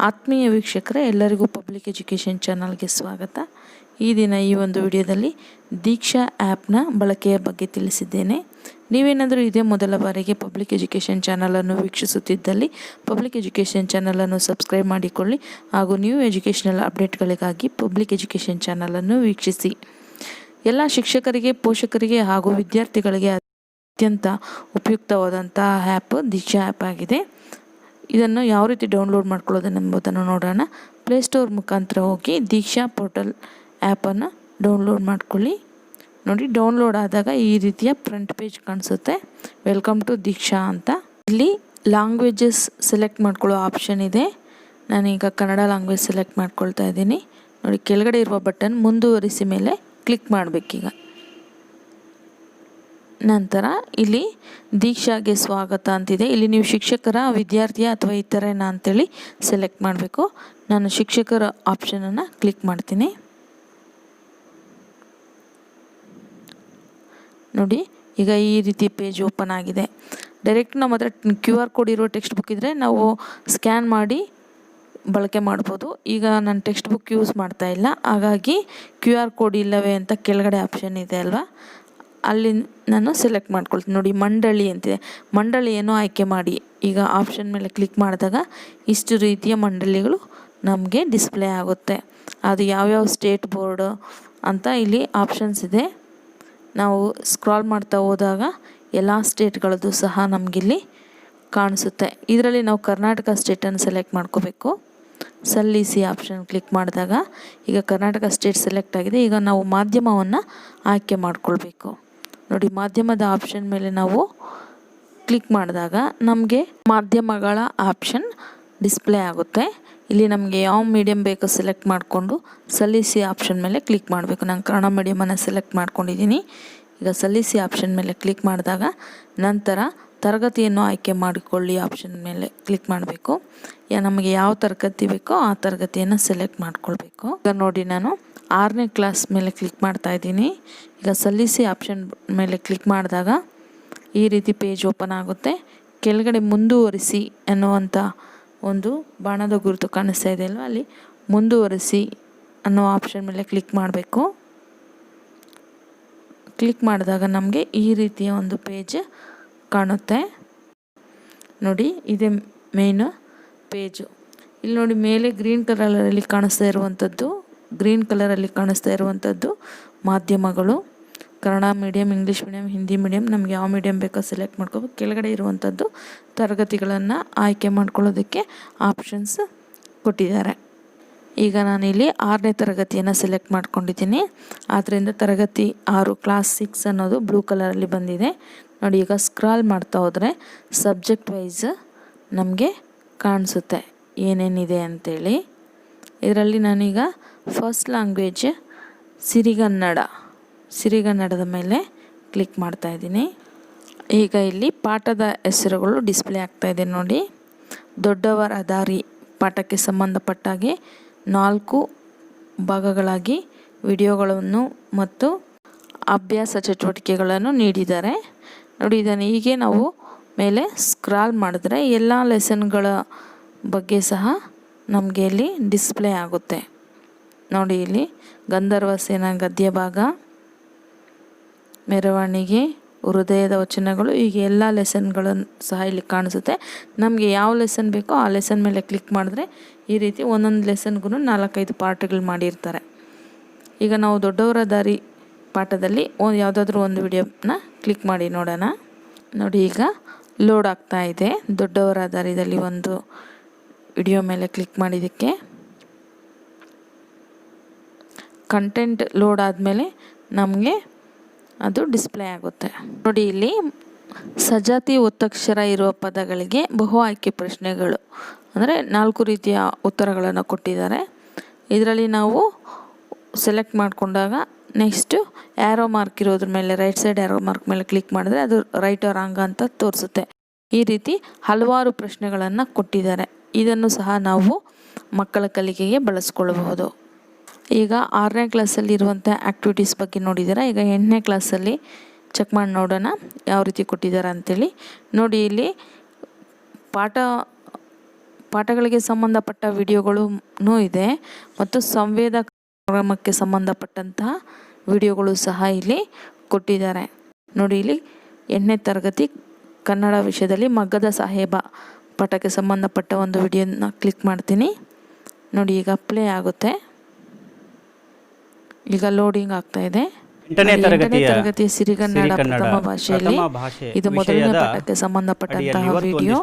ಆತ್ಮೀಯ ವೀಕ್ಷಕರೇ, ಎಲ್ಲರಿಗೂ ಪಬ್ಲಿಕ್ ಎಜುಕೇಷನ್ ಚಾನಲ್ಗೆ ಸ್ವಾಗತ. ಈ ದಿನ ಈ ಒಂದು ವಿಡಿಯೋದಲ್ಲಿ ದೀಕ್ಷಾ ಆ್ಯಪ್ನ ಬಳಕೆಯ ಬಗ್ಗೆ ತಿಳಿಸಿದ್ದೇನೆ. ನೀವೇನಾದರೂ ಇದೇ ಮೊದಲ ಬಾರಿಗೆ ಪಬ್ಲಿಕ್ ಎಜುಕೇಷನ್ ಚಾನಲನ್ನು ವೀಕ್ಷಿಸುತ್ತಿದ್ದಲ್ಲಿ ಪಬ್ಲಿಕ್ ಎಜುಕೇಷನ್ ಚಾನಲನ್ನು ಸಬ್ಸ್ಕ್ರೈಬ್ ಮಾಡಿಕೊಳ್ಳಿ ಹಾಗೂ ನ್ಯೂ ಎಜುಕೇಷನಲ್ ಅಪ್ಡೇಟ್ಗಳಿಗಾಗಿ ಪಬ್ಲಿಕ್ ಎಜುಕೇಷನ್ ಚಾನಲನ್ನು ವೀಕ್ಷಿಸಿ. ಎಲ್ಲ ಶಿಕ್ಷಕರಿಗೆ, ಪೋಷಕರಿಗೆ ಹಾಗೂ ವಿದ್ಯಾರ್ಥಿಗಳಿಗೆ ಅತ್ಯಂತ ಉಪಯುಕ್ತವಾದಂತಹ ಆ್ಯಪ್ ದೀಕ್ಷಾ ಆ್ಯಪ್ ಆಗಿದೆ. ಇದನ್ನು ಯಾವ ರೀತಿ ಡೌನ್ಲೋಡ್ ಮಾಡ್ಕೊಳ್ಳೋದನ್ನೆಂಬುದನ್ನು ನೋಡೋಣ. ಪ್ಲೇಸ್ಟೋರ್ ಮುಖಾಂತರ ಹೋಗಿ ದೀಕ್ಷಾ ಪೋರ್ಟಲ್ ಆ್ಯಪನ್ನು ಡೌನ್ಲೋಡ್ ಮಾಡ್ಕೊಳ್ಳಿ. ನೋಡಿ, ಡೌನ್ಲೋಡ್ ಆದಾಗ ಈ ರೀತಿಯ ಫ್ರಂಟ್ ಪೇಜ್ ಕಾಣಿಸುತ್ತೆ. ವೆಲ್ಕಮ್ ಟು ದೀಕ್ಷಾ ಅಂತ. ಇಲ್ಲಿ ಲ್ಯಾಂಗ್ವೇಜಸ್ ಸೆಲೆಕ್ಟ್ ಮಾಡ್ಕೊಳ್ಳೋ ಆಪ್ಷನ್ ಇದೆ. ನಾನೀಗ ಕನ್ನಡ ಲ್ಯಾಂಗ್ವೇಜ್ ಸೆಲೆಕ್ಟ್ ಮಾಡ್ಕೊಳ್ತಾ ಇದ್ದೀನಿ. ನೋಡಿ, ಕೆಳಗಡೆ ಇರುವ ಬಟನ್ ಮುಂದುವರಿಸಿ ಮೇಲೆ ಕ್ಲಿಕ್ ಮಾಡಬೇಕೀಗ. ನಂತರ ಇಲ್ಲಿ ದೀಕ್ಷಾಗೆ ಸ್ವಾಗತ ಅಂತಿದೆ. ಇಲ್ಲಿ ನೀವು ಶಿಕ್ಷಕರ, ವಿದ್ಯಾರ್ಥಿಯ ಅಥವಾ ಇತರೇನ ಅಂತೇಳಿ ಸೆಲೆಕ್ಟ್ ಮಾಡಬೇಕು. ನಾನು ಶಿಕ್ಷಕರ ಆಪ್ಷನನ್ನು ಕ್ಲಿಕ್ ಮಾಡ್ತೀನಿ. ನೋಡಿ, ಈಗ ಈ ರೀತಿ ಪೇಜ್ ಓಪನ್ ಆಗಿದೆ. ಡೈರೆಕ್ಟ್ ನಮ್ಮ ಹತ್ರ QR ಕೋಡ್ ಇರೋ ಟೆಕ್ಸ್ಟ್ ಬುಕ್ ಇದ್ದರೆ ನಾವು ಸ್ಕ್ಯಾನ್ ಮಾಡಿ ಬಳಕೆ ಮಾಡ್ಬೋದು. ಈಗ ನಾನು ಟೆಕ್ಸ್ಟ್ ಬುಕ್ ಯೂಸ್ ಮಾಡ್ತಾ ಇಲ್ಲ, ಹಾಗಾಗಿ QR ಕೋಡ್ ಇಲ್ಲವೇ ಅಂತ ಕೆಳಗಡೆ ಆಪ್ಷನ್ ಇದೆ ಅಲ್ವಾ, ಅಲ್ಲಿ ನಾನು ಸೆಲೆಕ್ಟ್ ಮಾಡ್ಕೊಳ್ತೀನಿ. ನೋಡಿ, ಮಂಡಳಿ ಅಂತಿದೆ. ಮಂಡಳಿಯನ್ನು ಆಯ್ಕೆ ಮಾಡಿ. ಈಗ ಆಪ್ಷನ್ ಮೇಲೆ ಕ್ಲಿಕ್ ಮಾಡಿದಾಗ ಇಷ್ಟು ರೀತಿಯ ಮಂಡಳಿಗಳು ನಮಗೆ ಡಿಸ್ಪ್ಲೇ ಆಗುತ್ತೆ. ಅದು ಯಾವ್ಯಾವ ಸ್ಟೇಟ್ ಬೋರ್ಡ್ ಅಂತ ಇಲ್ಲಿ ಆಪ್ಷನ್ಸ್ ಇದೆ. ನಾವು ಸ್ಕ್ರಾಲ್ ಮಾಡ್ತಾ ಹೋದಾಗ ಎಲ್ಲ ಸ್ಟೇಟ್ಗಳದ್ದು ಸಹ ನಮಗಿಲ್ಲಿ ಕಾಣಿಸುತ್ತೆ. ಇದರಲ್ಲಿ ನಾವು ಕರ್ನಾಟಕ ಸ್ಟೇಟನ್ನು ಸೆಲೆಕ್ಟ್ ಮಾಡ್ಕೋಬೇಕು. ಸಲ್ಲಿಸಿ ಆಪ್ಷನ್ ಕ್ಲಿಕ್ ಮಾಡಿದಾಗ ಈಗ ಕರ್ನಾಟಕ ಸ್ಟೇಟ್ ಸೆಲೆಕ್ಟ್ ಆಗಿದೆ. ಈಗ ನಾವು ಮಾಧ್ಯಮವನ್ನು ಆಯ್ಕೆ ಮಾಡ್ಕೊಳ್ಬೇಕು. ನೋಡಿ, ಮಾಧ್ಯಮದ ಆಪ್ಷನ್ ಮೇಲೆ ನಾವು ಕ್ಲಿಕ್ ಮಾಡಿದಾಗ ನಮಗೆ ಮಾಧ್ಯಮಗಳ ಆಪ್ಷನ್ ಡಿಸ್ಪ್ಲೇ ಆಗುತ್ತೆ. ಇಲ್ಲಿ ನಮಗೆ ಯಾವ ಮೀಡಿಯಮ್ ಬೇಕೋ ಸೆಲೆಕ್ಟ್ ಮಾಡಿಕೊಂಡು ಸಲ್ಲಿಸಿ ಆಪ್ಷನ್ ಮೇಲೆ ಕ್ಲಿಕ್ ಮಾಡಬೇಕು. ನಾನು ಕನ್ನಡ ಮೀಡಿಯಮನ್ನು ಸೆಲೆಕ್ಟ್ ಮಾಡ್ಕೊಂಡಿದ್ದೀನಿ. ಈಗ ಸಲ್ಲಿಸಿ ಆಪ್ಷನ್ ಮೇಲೆ ಕ್ಲಿಕ್ ಮಾಡಿದಾಗ ನಂತರ ತರಗತಿಯನ್ನು ಆಯ್ಕೆ ಮಾಡಿಕೊಳ್ಳಿ ಆಪ್ಷನ್ ಮೇಲೆ ಕ್ಲಿಕ್ ಮಾಡಬೇಕು. ನಮಗೆ ಯಾವ ತರಗತಿ ಬೇಕೋ ಆ ತರಗತಿಯನ್ನು ಸೆಲೆಕ್ಟ್ ಮಾಡ್ಕೊಳ್ಬೇಕು. ಈಗ ನೋಡಿ, ನಾನು 6ನೇ ಕ್ಲಾಸ್ ಮೇಲೆ ಕ್ಲಿಕ್ ಮಾಡ್ತಾ ಇದ್ದೀನಿ. ಈಗ ಸಲ್ಲಿಸಿ ಆಪ್ಷನ್ ಮೇಲೆ ಕ್ಲಿಕ್ ಮಾಡಿದಾಗ ಈ ರೀತಿ ಪೇಜ್ ಓಪನ್ ಆಗುತ್ತೆ. ಕೆಳಗಡೆ ಮುಂದುವರಿಸಿ ಅನ್ನುವಂಥ ಒಂದು ಬಾಣದ ಗುರುತು ಕಾಣಿಸ್ತಾ ಇದೆ ಅಲ್ವಾ, ಅಲ್ಲಿ ಮುಂದುವರಿಸಿ ಅನ್ನೋ ಆಪ್ಷನ್ ಮೇಲೆ ಕ್ಲಿಕ್ ಮಾಡಬೇಕು. ಕ್ಲಿಕ್ ಮಾಡಿದಾಗ ನಮಗೆ ಈ ರೀತಿಯ ಒಂದು ಪೇಜ್ ಕಾಣುತ್ತೆ. ನೋಡಿ, ಇದೇ ಮೇನ್ ಪೇಜು. ಇಲ್ಲಿ ನೋಡಿ, ಮೇಲೆ ಗ್ರೀನ್ ಕಲರಲ್ಲಿ ಕಾಣಿಸ್ತಾ ಇರುವಂಥದ್ದು ಮಾಧ್ಯಮಗಳು. Kannada medium, English medium, Hindi medium, ನಮಗೆ ಯಾವ ಮೀಡಿಯಮ್ ಬೇಕೋ ಸೆಲೆಕ್ಟ್ ಮಾಡ್ಕೋಬೇಕು. ಕೆಳಗಡೆ ಇರುವಂಥದ್ದು ತರಗತಿಗಳನ್ನು ಆಯ್ಕೆ ಮಾಡ್ಕೊಳ್ಳೋದಕ್ಕೆ ಆಪ್ಷನ್ಸ್ ಕೊಟ್ಟಿದ್ದಾರೆ. ಈಗ ನಾನಿಲ್ಲಿ 6ನೇ ತರಗತಿಯನ್ನು ಸೆಲೆಕ್ಟ್ ಮಾಡ್ಕೊಂಡಿದ್ದೀನಿ. ಆದ್ದರಿಂದ ತರಗತಿ 6 ಕ್ಲಾಸ್ 6 ಅನ್ನೋದು ಬ್ಲೂ ಕಲರಲ್ಲಿ ಬಂದಿದೆ. ನೋಡಿ, ಈಗ ಸ್ಕ್ರಾಲ್ ಮಾಡ್ತಾ ಹೋದರೆ ಸಬ್ಜೆಕ್ಟ್ ವೈಸ್ ನಮಗೆ ಕಾಣಿಸುತ್ತೆ ಏನೇನಿದೆ ಅಂಥೇಳಿ. ಇದರಲ್ಲಿ ನಾನೀಗ ಫಸ್ಟ್ ಲ್ಯಾಂಗ್ವೇಜ್ ಸಿರಿಗನ್ನಡದ ಮೇಲೆ ಕ್ಲಿಕ್ ಮಾಡ್ತಾ ಇದ್ದೀನಿ. ಈಗ ಇಲ್ಲಿ ಪಾಠದ ಹೆಸರುಗಳು ಡಿಸ್ಪ್ಲೇ ಆಗ್ತಾ ಇದೆ. ನೋಡಿ, ದೊಡ್ಡವರ ದಾರಿ ಪಾಠಕ್ಕೆ ಸಂಬಂಧಪಟ್ಟಾಗೆ 4 ಭಾಗಗಳಾಗಿ ವಿಡಿಯೋಗಳನ್ನು ಮತ್ತು ಅಭ್ಯಾಸ ಚಟುವಟಿಕೆಗಳನ್ನು ನೀಡಿದ್ದಾರೆ. ನೋಡಿ, ಇದನ್ನು ಹೀಗೆ ನಾವು ಮೇಲೆ ಸ್ಕ್ರಾಲ್ ಮಾಡಿದ್ರೆ ಎಲ್ಲ ಲೆಸನ್ಗಳ ಬಗ್ಗೆ ಸಹ ನಮಗೆ ಇಲ್ಲಿ ಡಿಸ್ಪ್ಲೇ ಆಗುತ್ತೆ. ನೋಡಿ, ಇಲ್ಲಿ ಗಂಧರ್ವ ಸೇನಾ ಗದ್ಯ ಭಾಗ, ಮೆರವಣಿಗೆ, ಹೃದಯದ ವಚನಗಳು, ಹೀಗೆ ಎಲ್ಲ ಲೆಸನ್ಗಳನ್ನು ಸಹ ಇಲ್ಲಿ ಕಾಣಿಸುತ್ತೆ. ನಮಗೆ ಯಾವ ಲೆಸನ್ ಬೇಕೋ ಆ ಲೆಸನ್ ಮೇಲೆ ಕ್ಲಿಕ್ ಮಾಡಿದ್ರೆ ಈ ರೀತಿ ಒಂದೊಂದು ಲೆಸನ್ಗೂ 4-5 ಪಾರ್ಟ್ಗಳು ಮಾಡಿರ್ತಾರೆ. ಈಗ ನಾವು ದೊಡ್ಡವರ ದಾರಿ ಪಾಠದಲ್ಲಿ ಯಾವುದಾದ್ರೂ ಒಂದು ವಿಡಿಯೋನ ಕ್ಲಿಕ್ ಮಾಡಿ ನೋಡೋಣ. ನೋಡಿ, ಈಗ ಲೋಡ್ ಆಗ್ತಾ ಇದೆ. ದೊಡ್ಡವರ ದಾರಿಯಲ್ಲಿ ಒಂದು ವಿಡಿಯೋ ಮೇಲೆ ಕ್ಲಿಕ್ ಮಾಡಿದ್ದಕ್ಕೆ ಕಂಟೆಂಟ್ ಲೋಡ್ ಆದಮೇಲೆ ನಮಗೆ ಅದು ಡಿಸ್ಪ್ಲೇ ಆಗುತ್ತೆ. ನೋಡಿ, ಇಲ್ಲಿ ಸಜಾತಿ ಒತ್ತಕ್ಷರ ಇರುವ ಪದಗಳಿಗೆ ಬಹು ಆಯ್ಕೆ ಪ್ರಶ್ನೆಗಳು ಅಂದರೆ 4 ರೀತಿಯ ಉತ್ತರಗಳನ್ನು ಕೊಟ್ಟಿದ್ದಾರೆ. ಇದರಲ್ಲಿ ನಾವು ಸೆಲೆಕ್ಟ್ ಮಾಡಿಕೊಂಡಾಗ ನೆಕ್ಸ್ಟು ಆ್ಯರೋ ಮಾರ್ಕ್ ಇರೋದ್ರ ಮೇಲೆ, ರೈಟ್ ಸೈಡ್ ಆ್ಯರೋ ಮಾರ್ಕ್ ಮೇಲೆ ಕ್ಲಿಕ್ ಮಾಡಿದ್ರೆ ಅದು ರೈಟ್ ಆರ್ ರಾಂಗ್ ಅಂತ ತೋರಿಸುತ್ತೆ. ಈ ರೀತಿ ಹಲವಾರು ಪ್ರಶ್ನೆಗಳನ್ನು ಕೊಟ್ಟಿದ್ದಾರೆ. ಇದನ್ನು ಸಹ ನಾವು ಮಕ್ಕಳ ಕಲಿಕೆಗೆ ಬಳಸ್ಕೊಳ್ಬಹುದು. ಈಗ 6ನೇ ಕ್ಲಾಸಲ್ಲಿ ಇರುವಂಥ ಆ್ಯಕ್ಟಿವಿಟೀಸ್ ಬಗ್ಗೆ ನೋಡಿದ್ದೀರಾ. ಈಗ 8ನೇ ಕ್ಲಾಸಲ್ಲಿ ಚೆಕ್ ಮಾಡಿ ನೋಡೋಣ ಯಾವ ರೀತಿ ಕೊಟ್ಟಿದ್ದಾರೆ ಅಂಥೇಳಿ. ನೋಡಿ, ಇಲ್ಲಿ ಪಾಠಗಳಿಗೆ ಸಂಬಂಧಪಟ್ಟ ವಿಡಿಯೋಗಳೂ ಇದೆ ಮತ್ತು ಸಂವೇದ ಕಾರ್ಯಕ್ರಮಕ್ಕೆ ಸಂಬಂಧಪಟ್ಟಂತಹ ವಿಡಿಯೋಗಳು ಸಹ ಇಲ್ಲಿ ಕೊಟ್ಟಿದ್ದಾರೆ ನೋಡಿ. ಇಲ್ಲಿ 8ನೇ ತರಗತಿ ಕನ್ನಡ ವಿಷಯದಲ್ಲಿ ಮಗ್ಗದ ಸಾಹೇಬ ಪಾಠಕ್ಕೆ ಸಂಬಂಧಪಟ್ಟ ಒಂದು ವಿಡಿಯೋನ ಕ್ಲಿಕ್ ಮಾಡ್ತೀನಿ ನೋಡಿ. ಈಗ ಪ್ಲೇ ಆಗುತ್ತೆ, ಈಗ ಲೋಡಿಂಗ್ ಆಗ್ತಾ ಇದೆ. 8ನೇ ತರಗತಿಯ ಸಿರಿಗನ್ನಡ ಪ್ರಥಮ ಭಾಷೆಯಲ್ಲಿ ಇದು ಮೊದಲನೇ ಪಾಠಕ್ಕೆ ಸಂಬಂಧಪಟ್ಟಂತಹ ವಿಡಿಯೋ.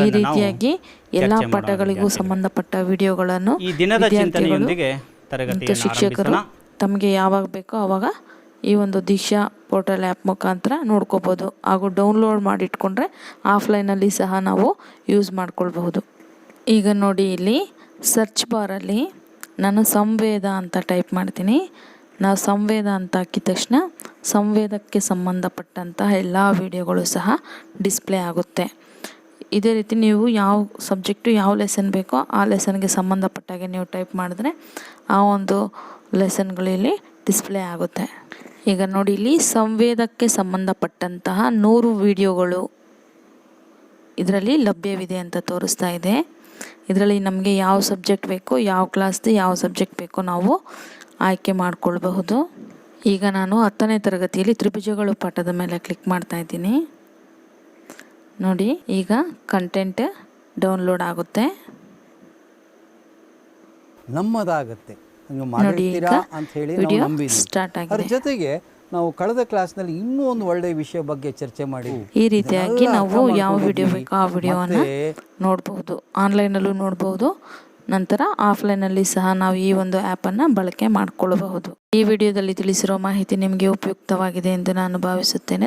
ಈ ರೀತಿಯಾಗಿ ಎಲ್ಲ ಪಾಠಗಳಿಗೂ ಸಂಬಂಧಪಟ್ಟ ವಿಡಿಯೋಗಳನ್ನು ಮತ್ತು ಶಿಕ್ಷಕರು ತಮಗೆ ಯಾವಾಗ ಬೇಕೋ ಆವಾಗ ಈ ಒಂದು ದೀಕ್ಷಾ ಪೋರ್ಟಲ್ ಆ್ಯಪ್ ಮುಖಾಂತರ ನೋಡ್ಕೋಬೋದು ಹಾಗೂ ಡೌನ್ಲೋಡ್ ಮಾಡಿಟ್ಕೊಂಡ್ರೆ ಆಫ್ಲೈನಲ್ಲಿ ಸಹ ನಾವು ಯೂಸ್ ಮಾಡ್ಕೊಳ್ಬಹುದು. ಈಗ ನೋಡಿ, ಇಲ್ಲಿ ಸರ್ಚ್ ಬಾರಲ್ಲಿ ನಾನು ಸಂವೇದ ಅಂತ ಟೈಪ್ ಮಾಡ್ತೀನಿ. ನಾವು ಸಂವೇದ ಅಂತ ಹಾಕಿದ ತಕ್ಷಣ ಸಂವೇದಕ್ಕೆ ಸಂಬಂಧಪಟ್ಟಂತಹ ಎಲ್ಲ ವಿಡಿಯೋಗಳು ಸಹ ಡಿಸ್ಪ್ಲೇ ಆಗುತ್ತೆ. ಇದೇ ರೀತಿ ನೀವು ಯಾವ ಸಬ್ಜೆಕ್ಟು ಯಾವ ಲೆಸನ್ ಬೇಕೋ ಆ ಲೆಸನ್ಗೆ ಸಂಬಂಧಪಟ್ಟಾಗೆ ನೀವು ಟೈಪ್ ಮಾಡಿದ್ರೆ ಆ ಒಂದು ಲೆಸನ್ಗಳಲ್ಲಿ ಡಿಸ್ಪ್ಲೇ ಆಗುತ್ತೆ. ಈಗ ನೋಡಿ, ಇಲ್ಲಿ ಸಂವೇದಕ್ಕೆ ಸಂಬಂಧಪಟ್ಟಂತಹ 100 ವಿಡಿಯೋಗಳು ಇದರಲ್ಲಿ ಲಭ್ಯವಿದೆ ಅಂತ ತೋರಿಸ್ತಾ ಇದೆ. ಇದರಲ್ಲಿ ನಮಗೆ ಯಾವ ಸಬ್ಜೆಕ್ಟ್ ಬೇಕೋ, ಯಾವ ಕ್ಲಾಸ್ದು ಯಾವ ಸಬ್ಜೆಕ್ಟ್ ಬೇಕೋ ನಾವು ಆಯ್ಕೆ ಮಾಡಿಕೊಳ್ಬಹುದು. ಈಗ ನಾನು 10ನೇ ತರಗತಿಯಲ್ಲಿ ತ್ರಿಭುಜಗಳು ಪಾಠದ ಮೇಲೆ ಕ್ಲಿಕ್ ಮಾಡ್ತಾ ಇದ್ದೀನಿ ನೋಡಿ. ಈಗ ಕಂಟೆಂಟ್ ಡೌನ್ಲೋಡ್ ಆಗುತ್ತೆ ನಮ್ಮದಾಗುತ್ತೆ ನೋಡಿ. ಈಗ ವಿಡಿಯೋ ಸ್ಟಾರ್ಟ್ ಆಗಿದೆ. ಜೊತೆಗೆ ನಾವು ಕಳೆದ ಕ್ಲಾಸ್ನಲ್ಲಿ ಇನ್ನೂ ಒಂದು ಒಳ್ಳೆಯ ವಿಷಯ ಬಗ್ಗೆ ಚರ್ಚೆ ಮಾಡಿ ಈ ರೀತಿಯಾಗಿ ನಾವು ಯಾವ ವಿಡಿಯೋ ಬೇಕೋ ಆ ವಿಡಿಯೋವನ್ನು ನೋಡಬಹುದು, ಆನ್ಲೈನಲ್ಲೂ ನೋಡಬಹುದು. ನಂತರ ಆಫ್ಲೈನಲ್ಲಿ ಸಹ ನಾವು ಈ ಒಂದು ಆ್ಯಪನ್ನು ಬಳಕೆ ಮಾಡಿಕೊಳ್ಳಬಹುದು. ಈ ವಿಡಿಯೋದಲ್ಲಿ ತಿಳಿಸಿರೋ ಮಾಹಿತಿ ನಿಮಗೆ ಉಪಯುಕ್ತವಾಗಿದೆ ಎಂದು ನಾನು ಭಾವಿಸುತ್ತೇನೆ.